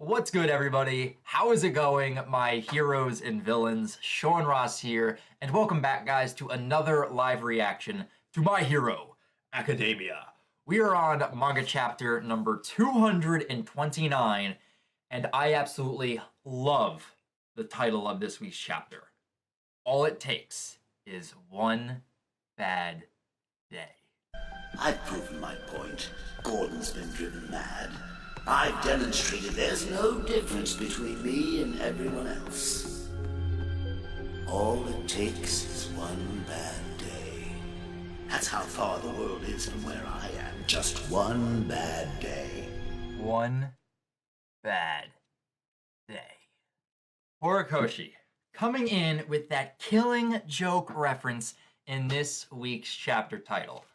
What's good, everybody? How is it going, my heroes and villains? Sean Ross here, and welcome back, guys, to another live reaction to My Hero Academia. We are on manga chapter number 229, and I absolutely love the title of this week's chapter. All it takes is one bad day. I've proven my point. Gordon's been driven mad. I've demonstrated there's no difference between me and everyone else. All it takes is one bad day. That's how far the world is from where I am. Just one bad day. One bad day. Horikoshi coming in with that killing joke reference in this week's chapter title.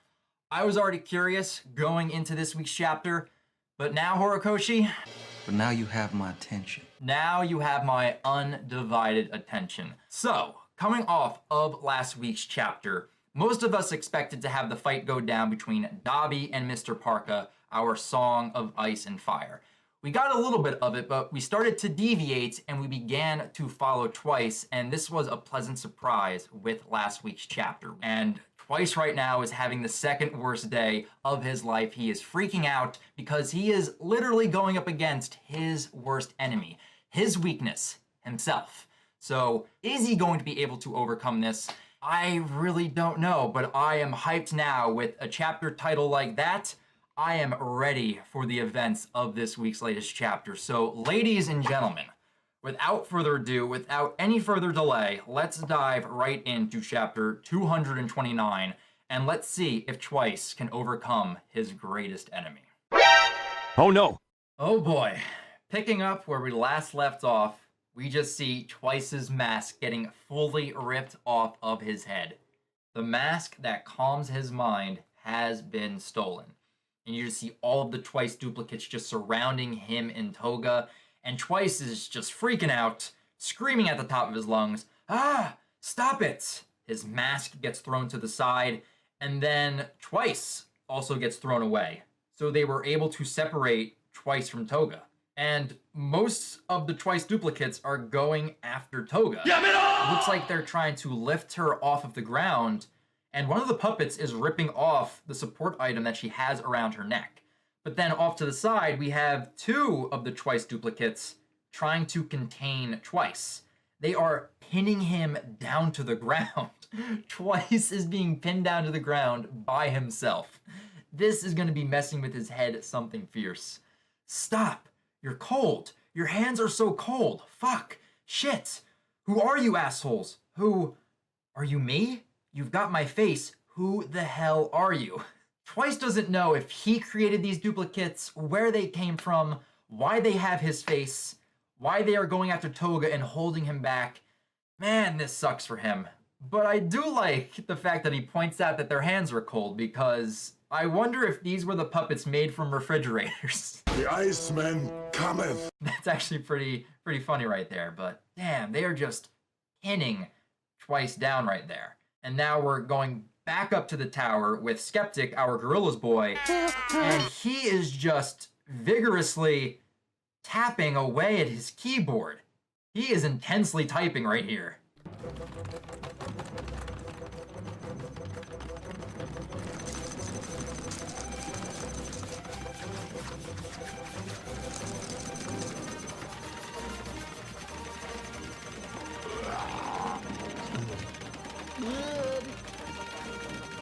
I was already curious going into this week's chapter, but now, Horikoshi... But now you have my attention. Now you have my undivided attention. So, coming off of last week's chapter, most of us expected to have the fight go down between Dabi and Mr. Parka, our Song of Ice and Fire. We got a little bit of it, but we started to deviate and we began to follow Twice, and this was a pleasant surprise with last week's chapter. And Twice right now is having the second worst day of his life. He is freaking out because he is literally going up against his worst enemy, his weakness, himself. So is he going to be able to overcome this? I really don't know, but I am hyped now with a chapter title like that. I am ready for the events of this week's latest chapter. So ladies and gentlemen, without further ado, without any further delay, let's dive right into chapter 229, and let's see if Twice can overcome his greatest enemy. Oh no! Oh boy. Picking up where we last left off, we just see Twice's mask getting fully ripped off of his head. The mask that calms his mind has been stolen. And you just see all of the Twice duplicates just surrounding him in Toga, and Twice is just freaking out, screaming at the top of his lungs, "Ah, stop it!" His mask gets thrown to the side, and then Twice also gets thrown away. So they were able to separate Twice from Toga. And most of the Twice duplicates are going after Toga. It looks like they're trying to lift her off of the ground, and one of the puppets is ripping off the support item that she has around her neck. But then off to the side, we have two of the Twice duplicates trying to contain Twice. They are pinning him down to the ground. Twice is being pinned down to the ground by himself. This is going to be messing with his head something fierce. Stop! You're cold. Your hands are so cold. Fuck. Shit. Who are you, assholes? Who... Are you me? You've got my face. Who the hell are you? Twice doesn't know if he created these duplicates, where they came from, why they have his face, why they are going after Toga and holding him back. Man, this sucks for him. But I do like the fact that he points out that their hands are cold, because I wonder if these were the puppets made from refrigerators. The Iceman cometh! That's actually pretty funny right there, but damn, they are just pinning Twice down right there. And now we're going back up to the tower with Skeptic, our gorilla's boy, and he is just vigorously tapping away at his keyboard. He is intensely typing right here.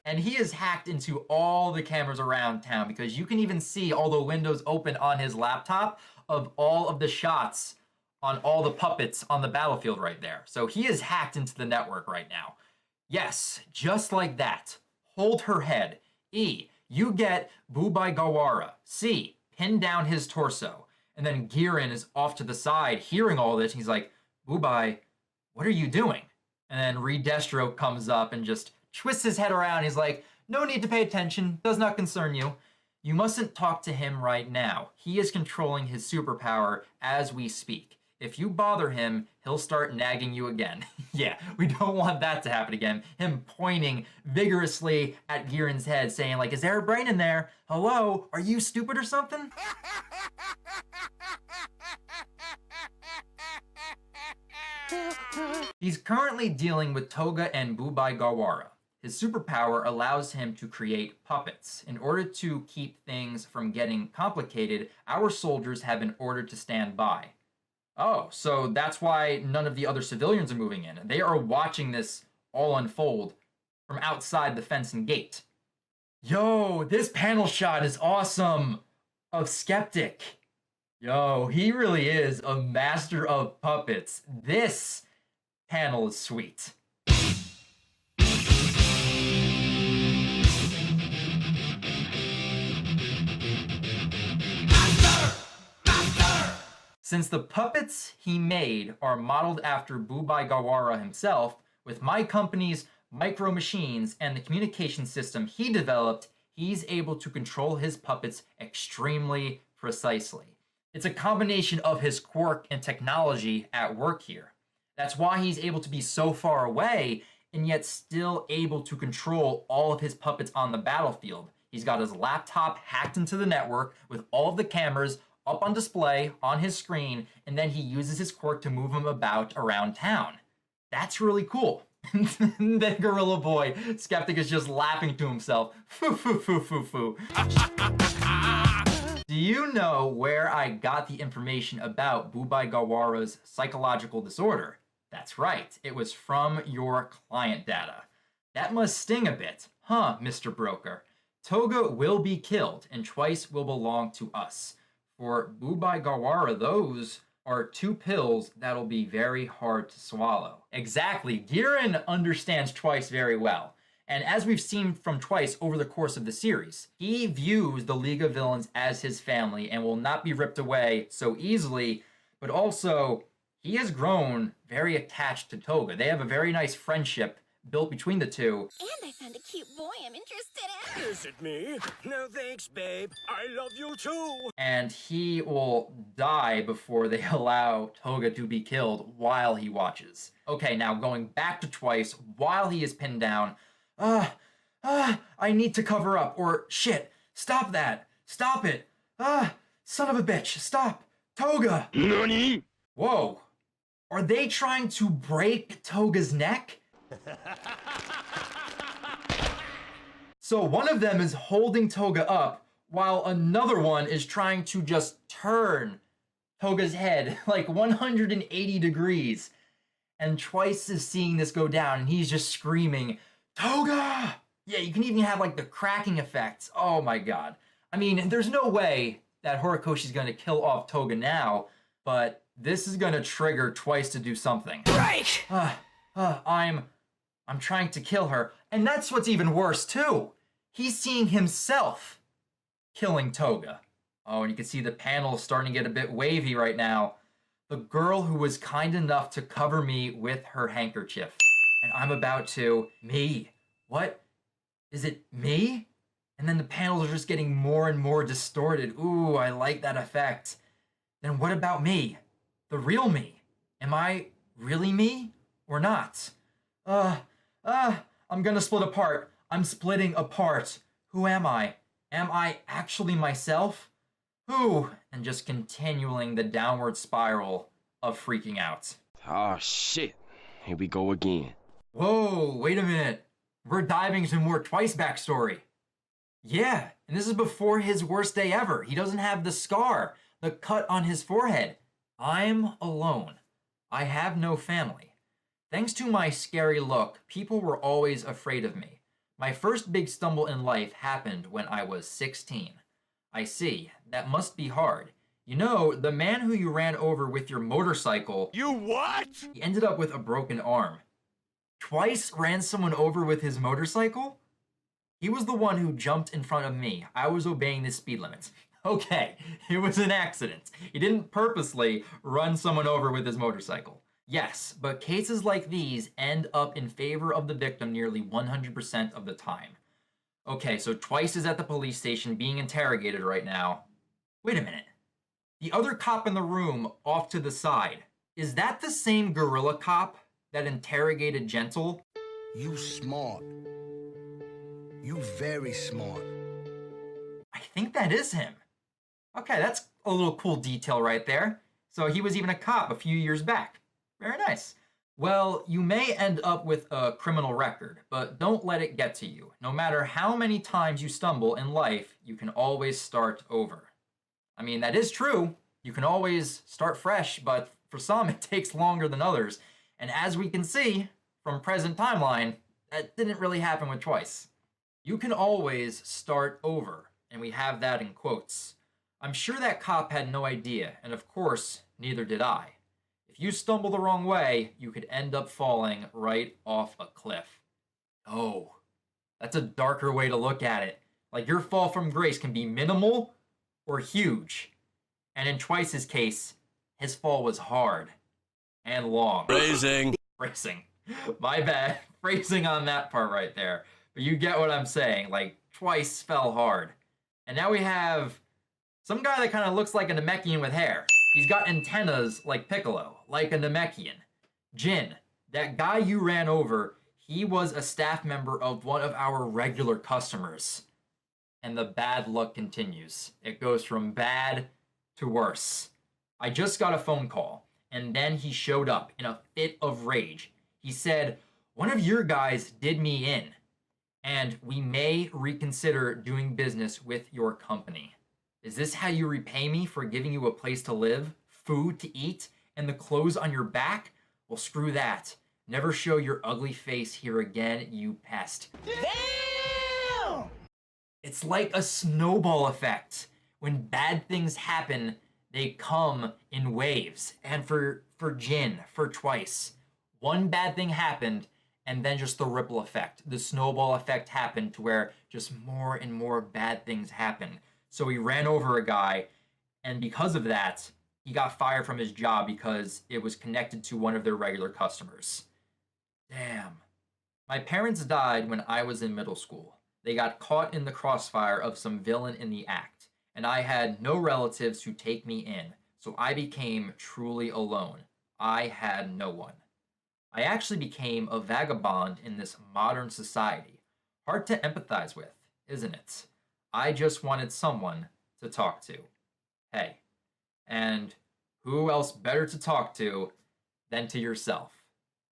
And he is hacked into all the cameras around town, because you can even see all the windows open on his laptop of all of the shots on all the puppets on the battlefield right there. So he is hacked into the network right now. Yes, just like that. Hold her head. E, you get Bubai Gawara. C, pin down his torso. And then Girin is off to the side hearing all this. He's like, Bubai, what are you doing? And then Redestro comes up and just twists his head around. He's like, no need to pay attention. Does not concern you. You mustn't talk to him right now. He is controlling his superpower as we speak. If you bother him, he'll start nagging you again. Yeah, we don't want that to happen again. Him pointing vigorously at Girin's head, saying like, is there a brain in there? Hello? Are you stupid or something? He's currently dealing with Toga and Bubai Gawara. His superpower allows him to create puppets. In order to keep things from getting complicated, our soldiers have been ordered to stand by. Oh, so that's why none of the other civilians are moving in. They are watching this all unfold from outside the fence and gate. Yo, this panel shot is awesome of Skeptic. Yo, he really is a master of puppets. This panel is sweet. Since the puppets he made are modeled after Bubai Gawara himself, with my company's micro machines and the communication system he developed, he's able to control his puppets extremely precisely. It's a combination of his quirk and technology at work here. That's why he's able to be so far away and yet still able to control all of his puppets on the battlefield. He's got his laptop hacked into the network with all of the cameras up on display on his screen, and then he uses his quirk to move them about around town. That's really cool. Then Gorilla Boy, Skeptic is just laughing to himself. Foo, foo, foo, foo, foo. Do you know where I got the information about Bubai Gawara's psychological disorder? That's right, it was from your client data. That must sting a bit, huh, Mr. Broker? Toga will be killed, and Twice will belong to us. For Bubai Gawara, those are 2 pills that'll be very hard to swallow. Exactly, Giran understands Twice very well. And as we've seen from Twice over the course of the series, he views the League of Villains as his family and will not be ripped away so easily, but also he has grown very attached to Toga. They have a very nice friendship built between the two. And I found a cute boy I'm interested in. Is it me? No thanks, babe. I love you too. And he will die before they allow Toga to be killed while he watches. Okay, now going back to Twice, while he is pinned down, I need to cover up, or shit, stop that, stop it, son of a bitch, stop, Toga. NANI? Whoa, are they trying to break Toga's neck? So one of them is holding Toga up while another one is trying to just turn Toga's head like 180 degrees. And Twice is seeing this go down and he's just screaming, Toga! Yeah, you can even have like the cracking effects. Oh my god. I mean, there's no way that Horikoshi's gonna kill off Toga now, but this is gonna trigger Twice to do something. Right! I'm trying to kill her. And that's what's even worse too. He's seeing himself killing Toga. Oh, and you can see the panel starting to get a bit wavy right now. The girl who was kind enough to cover me with her handkerchief. And I'm about to, me? What? Is it me? And then the panels are just getting more and more distorted. Ooh, I like that effect. Then what about me? The real me? Am I really me or not? I'm gonna split apart. I'm splitting apart. Who am I? Am I actually myself? Who? And just continuing the downward spiral of freaking out. Oh shit, here we go again. Whoa, wait a minute. We're diving into more Twice backstory. Yeah, and this is before his worst day ever. He doesn't have the scar, the cut on his forehead. I'm alone. I have no family. Thanks to my scary look, people were always afraid of me. My first big stumble in life happened when I was 16. I see, that must be hard. You know, the man who you ran over with your motorcycle... You what? He ended up with a broken arm. Twice ran someone over with his motorcycle? He was the one who jumped in front of me. I was obeying the speed limit. Okay, it was an accident. He didn't purposely run someone over with his motorcycle. Yes, but cases like these end up in favor of the victim nearly 100% of the time. Okay, so Twice is at the police station being interrogated right now. Wait a minute. The other cop in the room off to the side, is that the same gorilla cop that interrogated Gentle? You smart. You very smart. I think that is him. Okay, that's a little cool detail right there. So he was even a cop a few years back. Very nice. Well, you may end up with a criminal record, but don't let it get to you. No matter how many times you stumble in life, you can always start over. I mean, that is true. You can always start fresh, but for some, it takes longer than others. And as we can see from present timeline, that didn't really happen with Twice. You can always start over, and we have that in quotes. I'm sure that cop had no idea, and of course, neither did I. If you stumble the wrong way, you could end up falling right off a cliff. Oh, that's a darker way to look at it. Like your fall from grace can be minimal or huge. And in Twice's case, his fall was hard and long. Phrasing. Phrasing. My bad. Phrasing on that part right there. But you get what I'm saying. Like, Twice fell hard. And now we have some guy that kind of looks like a Namekian with hair. He's got antennas like Piccolo, like a Namekian. Jin, that guy you ran over, he was a staff member of one of our regular customers. And the bad luck continues. It goes from bad to worse. I just got a phone call, and then he showed up in a fit of rage. He said, "One of your guys did me in, and we may reconsider doing business with your company. Is this how you repay me for giving you a place to live, food to eat, and the clothes on your back? Well, screw that. Never show your ugly face here again, you pest." Damn! It's like a snowball effect. When bad things happen, they come in waves. And for Jin, for Twice, one bad thing happened, and then just the ripple effect, the snowball effect happened to where just more and more bad things happened. So he ran over a guy, and because of that, he got fired from his job because it was connected to one of their regular customers. Damn. My parents died when I was in middle school. They got caught in the crossfire of some villain in the act, and I had no relatives to take me in, so I became truly alone. I had no one. I actually became a vagabond in this modern society. Hard to empathize with, isn't it? I just wanted someone to talk to. Hey, and who else better to talk to than to yourself?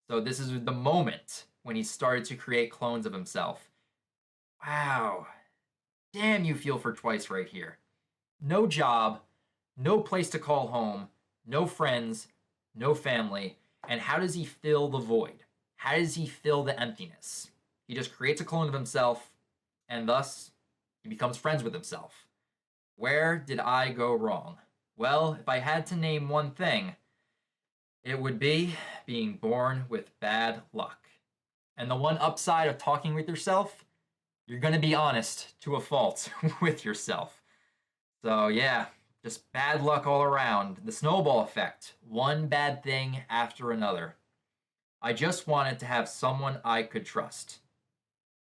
So this is the moment when he started to create clones of himself. Wow. Damn, you feel for Twice right here. No job, no place to call home, no friends, no family. And how does he fill the void? How does he fill the emptiness? He just creates a clone of himself, and thus he becomes friends with himself. Where did I go wrong? Well, if I had to name one thing, it would be being born with bad luck. And the one upside of talking with yourself, you're going to be honest to a fault with yourself. So yeah, just bad luck all around. The snowball effect. One bad thing after another. I just wanted to have someone I could trust.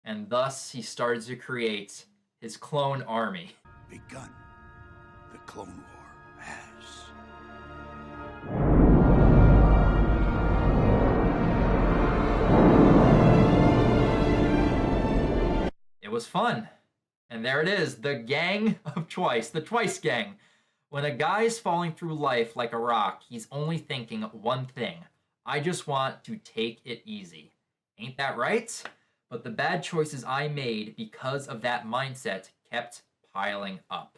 And thus he started to create his clone army. Begun. The Clone War has. It was fun. And there it is, the gang of Twice, the Twice gang. When a guy's falling through life like a rock, he's only thinking one thing. I just want to take it easy. Ain't that right? But the bad choices I made because of that mindset kept piling up.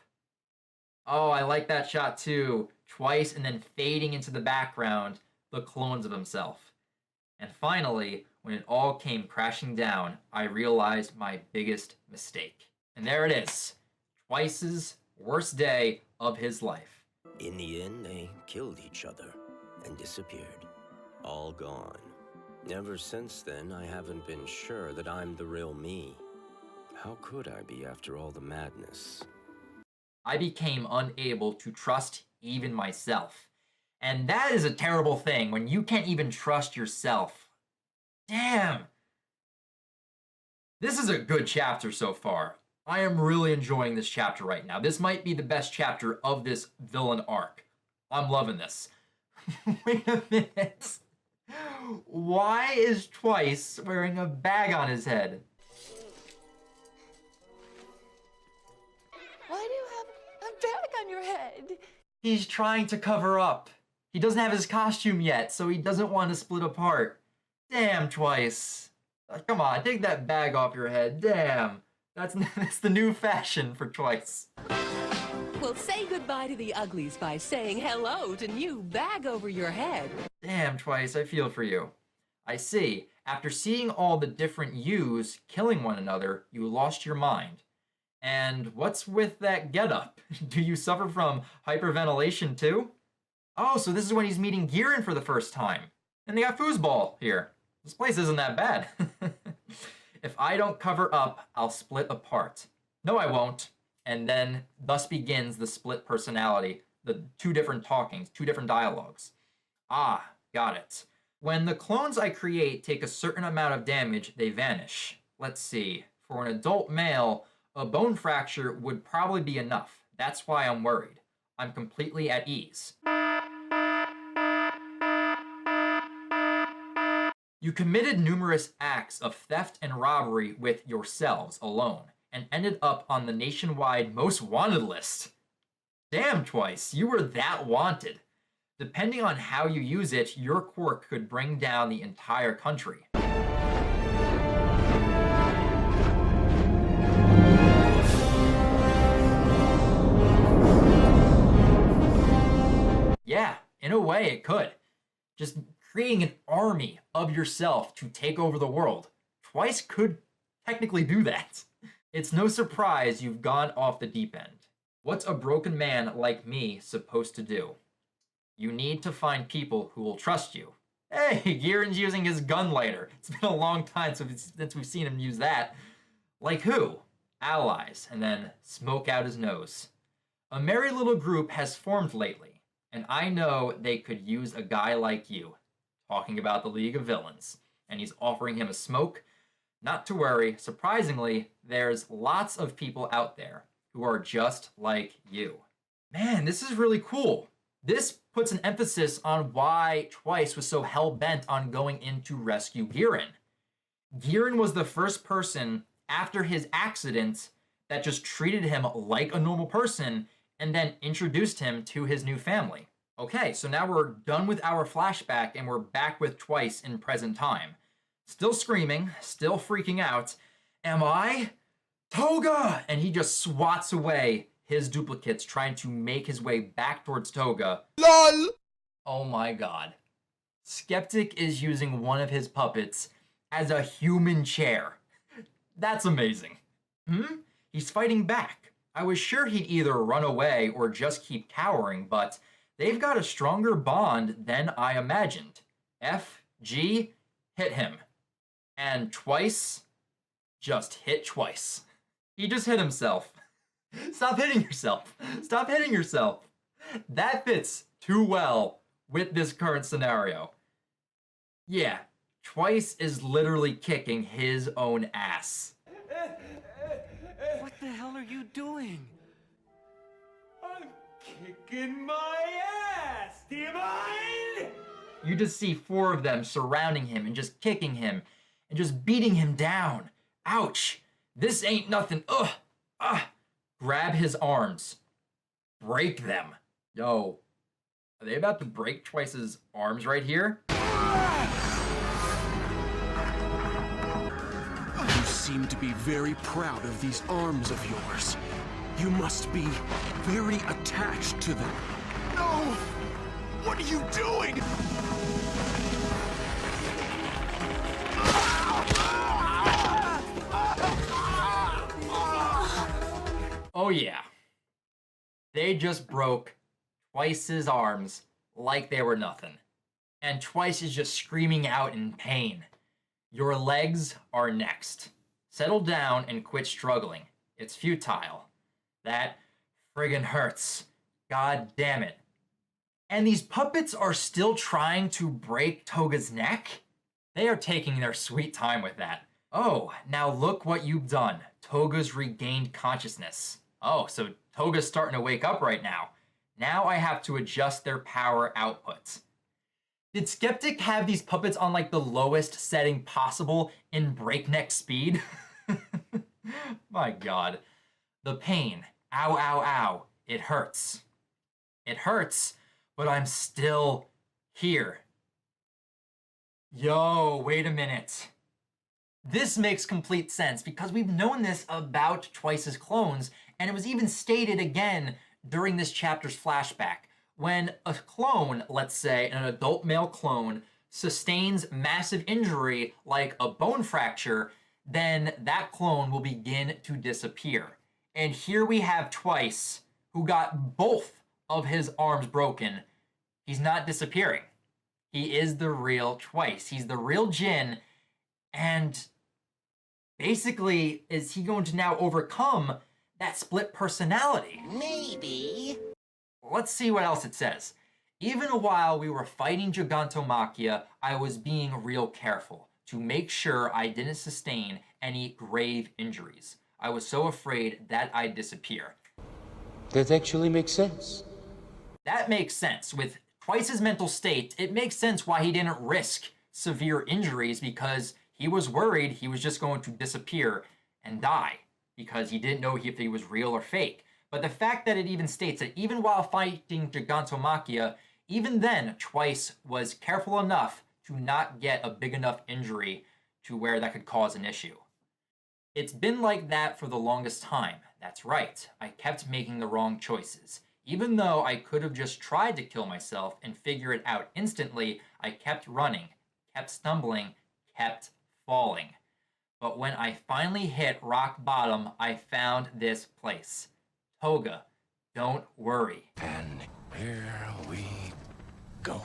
Oh, I like that shot too. Twice and then fading into the background, the clones of himself. And finally, when it all came crashing down, I realized my biggest mistake. And there it is. Twice's worst day of his life. In the end, they killed each other and disappeared. All gone. Ever since then, I haven't been sure that I'm the real me. How could I be after all the madness? I became unable to trust even myself. And that is a terrible thing when you can't even trust yourself. Damn. This is a good chapter so far. I am really enjoying this chapter right now. This might be the best chapter of this villain arc. I'm loving this. Wait a minute. Why is Twice wearing a bag on his head? Why do you have a bag on your head? He's trying to cover up. He doesn't have his costume yet, so he doesn't want to split apart. Damn, Twice. Come on, take that bag off your head. Damn. That's the new fashion for Twice. Well, say goodbye to the uglies by saying hello to new bag over your head. Damn, Twice, I feel for you. I see. After seeing all the different yous killing one another, you lost your mind. And what's with that getup? Do you suffer from hyperventilation too? Oh, so this is when he's meeting Giran for the first time. And they got foosball here. This place isn't that bad. If I don't cover up, I'll split apart. No, I won't. And then thus begins the split personality, the two different talkings, two different dialogues. Ah, got it. When the clones I create take a certain amount of damage, they vanish. Let's see. For an adult male, a bone fracture would probably be enough. That's why I'm worried. I'm completely at ease. You committed numerous acts of theft and robbery with yourselves alone, and ended up on the nationwide most wanted list. Damn, Twice, you were that wanted. Depending on how you use it, your quirk could bring down the entire country. Yeah, in a way it could. Just creating an army of yourself to take over the world. Twice could technically do that. It's no surprise you've gone off the deep end. What's a broken man like me supposed to do? You need to find people who will trust you. Hey, Giran's using his gun lighter. It's been a long time since we've seen him use that. Like who? Allies, and then smoke out his nose. A merry little group has formed lately, and I know they could use a guy like you. Talking about the League of Villains, and he's offering him a smoke. Not to worry, surprisingly, there's lots of people out there who are just like you. Man, this is really cool. This puts an emphasis on why Twice was so hell-bent on going in to rescue Giran. Giran was the first person after his accident that just treated him like a normal person and then introduced him to his new family. Okay, so now we're done with our flashback and we're back with Twice in present time. Still screaming, still freaking out. Am I? Toga! And he just swats away his duplicates trying to make his way back towards Toga. LOL! Oh my god. Skeptic is using one of his puppets as a human chair. That's amazing. He's fighting back. I was sure he'd either run away or just keep cowering, but they've got a stronger bond than I imagined. FG, hit him. And Twice, just hit Twice. He just hit himself. Stop hitting yourself. Stop hitting yourself. That fits too well with this current scenario. Yeah, Twice is literally kicking his own ass. What the hell are you doing? I'm kicking my ass! Do you mind? You just see 4 of them surrounding him and just kicking him and just beating him down. Ouch! This ain't nothing. Ugh! Ah! Grab his arms. Break them. Yo. Are they about to break Twice's arms right here? You seem to be very proud of these arms of yours. You must be very attached to them. No! What are you doing? Oh yeah. They just broke Twice's arms like they were nothing. And Twice is just screaming out in pain. Your legs are next. Settle down and quit struggling. It's futile. That friggin' hurts. God damn it. And these puppets are still trying to break Toga's neck? They are taking their sweet time with that. Oh, now look what you've done. Toga's regained consciousness. Oh, so Toga's starting to wake up right now. Now I have to adjust their power outputs. Did Skeptic have these puppets on like the lowest setting possible in breakneck speed? My god. The pain. Ow, ow, ow. It hurts. It hurts, but I'm still here. Yo, wait a minute. This makes complete sense because we've known this about Twice's clones, and it was even stated again during this chapter's flashback. When a clone, let's say an adult male clone, sustains massive injury like a bone fracture, then that clone will begin to disappear. And here we have Twice, who got both of his arms broken. He's not disappearing. He is the real Twice. He's the real Jin. And basically, is he going to now overcome that split personality? Maybe. Let's see what else it says. Even while we were fighting Gigantomachia, I was being real careful to make sure I didn't sustain any grave injuries. I was so afraid that I'd disappear. That actually makes sense. That makes sense. With Twice's mental state, it makes sense why he didn't risk severe injuries, because he was worried he was just going to disappear and die because he didn't know if he was real or fake. But the fact that it even states that even while fighting Gigantomachia, even then, Twice was careful enough to not get a big enough injury to where that could cause an issue. It's been like that for the longest time. That's right. I kept making the wrong choices. Even though I could have just tried to kill myself and figure it out instantly, I kept running, kept stumbling, kept falling. But when I finally hit rock bottom, I found this place. Toga, don't worry. And here we go.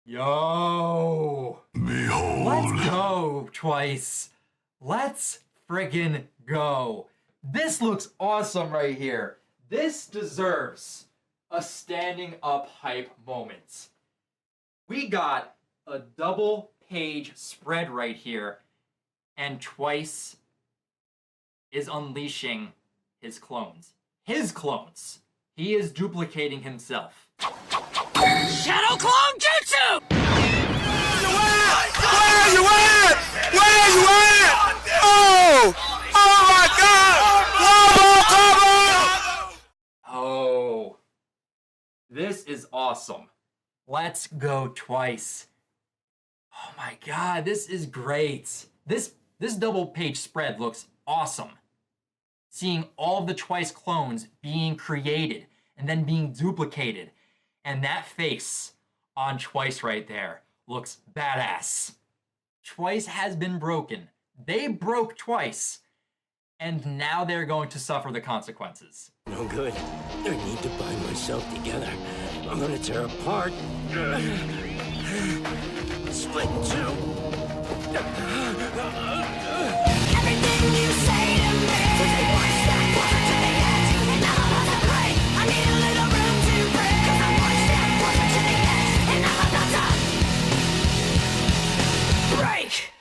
Yo! Behold. Let's go, Twice. Let's friggin' go. This looks awesome right here. This deserves a standing up hype moment. We got a double page spread right here, and Twice is unleashing his clones. His clones. He is duplicating himself. Shadow Clone Jutsu! Where are you at? Where are you at? Oh! Oh my God! Oh. This is awesome. Let's go, Twice. Oh my God, this is great. This double page spread looks awesome. Seeing all of the Twice clones being created and then being duplicated. And that face on Twice right there looks badass. Twice has been broken. They broke Twice. And now they're going to suffer the consequences. No good. I need to bind myself together. I'm gonna tear apart. Split in two. Everything you say to me takes me one step closer to the edge, and I'm about to break. I need a little room to breathe, 'cause I'm one step closer to the edge, and I'm about to break.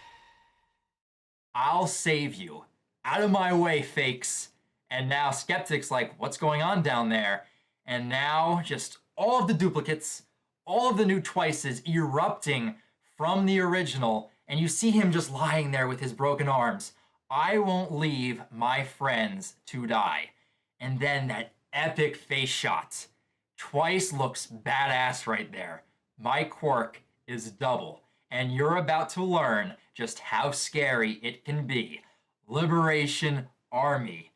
I'll save you. Out of my way, fakes. And now Skeptic's like, what's going on down there? And now just all of the duplicates, all of the new Twices erupting from the original, and you see him just lying there with his broken arms. I won't leave my friends to die. And then that epic face shot. Twice looks badass right there. My quirk is double, and you're about to learn just how scary it can be. Liberation Army.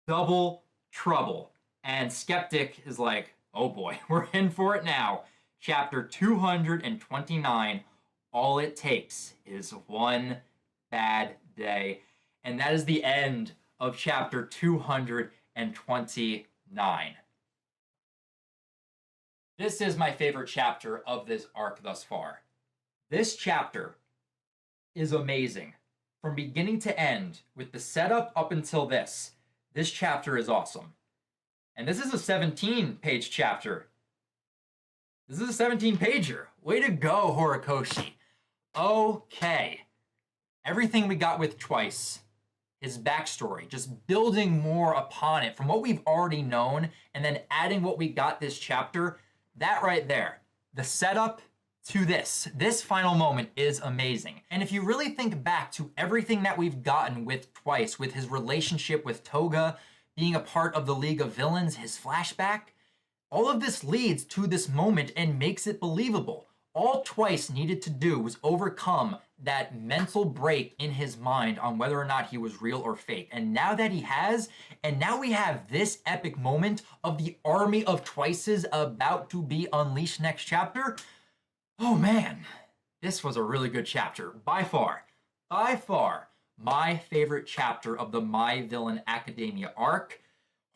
Double trouble. And Skeptic is like, oh boy, we're in for it now. Chapter 229. All it takes is one bad day. And that is the end of chapter 229. This is my favorite chapter of this arc thus far. This chapter is amazing. From beginning to end, with the setup up until this chapter is awesome. And this is a 17-page chapter. This is a 17-pager. Way to go, Horikoshi. Okay. Everything we got with Twice, his backstory, just building more upon it from what we've already known, and then adding what we got this chapter, that right there, the setup to this final moment is amazing. And if you really think back to everything that we've gotten with Twice, with his relationship with Toga, being a part of the League of Villains, his flashback, All of this leads to this moment and makes it believable. All Twice needed to do was overcome that mental break in his mind on whether or not he was real or fake. And now that he has, and now we have this epic moment of the army of Twices about to be unleashed next chapter. Oh man, this was a really good chapter. By far, my favorite chapter of the My Villain Academia arc.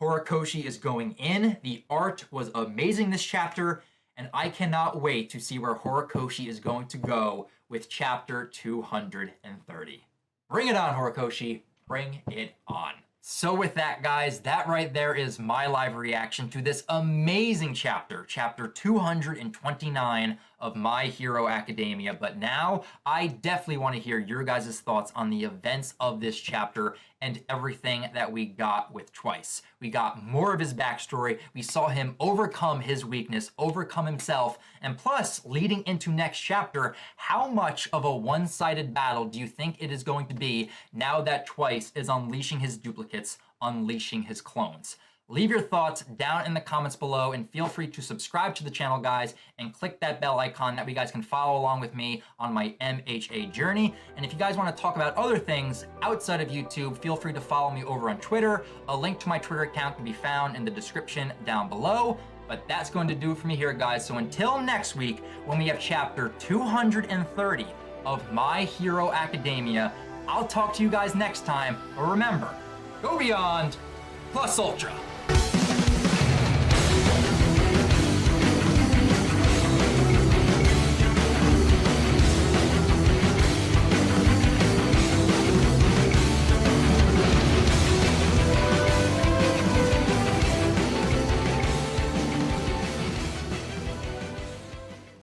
Horikoshi is going in. The art was amazing this chapter, and I cannot wait to see where Horikoshi is going to go with chapter 230. Bring it on, Horikoshi. Bring it on. So with that, guys, that right there is my live reaction to this amazing chapter, chapter 229 of My Hero Academia. But now I definitely want to hear your guys' thoughts on the events of this chapter and everything that we got with Twice. We got more of his backstory. We saw him overcome his weakness, overcome himself, and plus, leading into next chapter, how much of a one-sided battle do you think it is going to be now that Twice is unleashing his duplicates, unleashing his clones? Leave your thoughts down in the comments below, and feel free to subscribe to the channel, guys, and click that bell icon. That way you guys can follow along with me on my MHA journey. And if you guys want to talk about other things outside of YouTube, feel free to follow me over on Twitter. A link to my Twitter account can be found in the description down below. But that's going to do it for me here, guys. So until next week, when we have chapter 230 of My Hero Academia, I'll talk to you guys next time. But remember, go beyond plus ultra.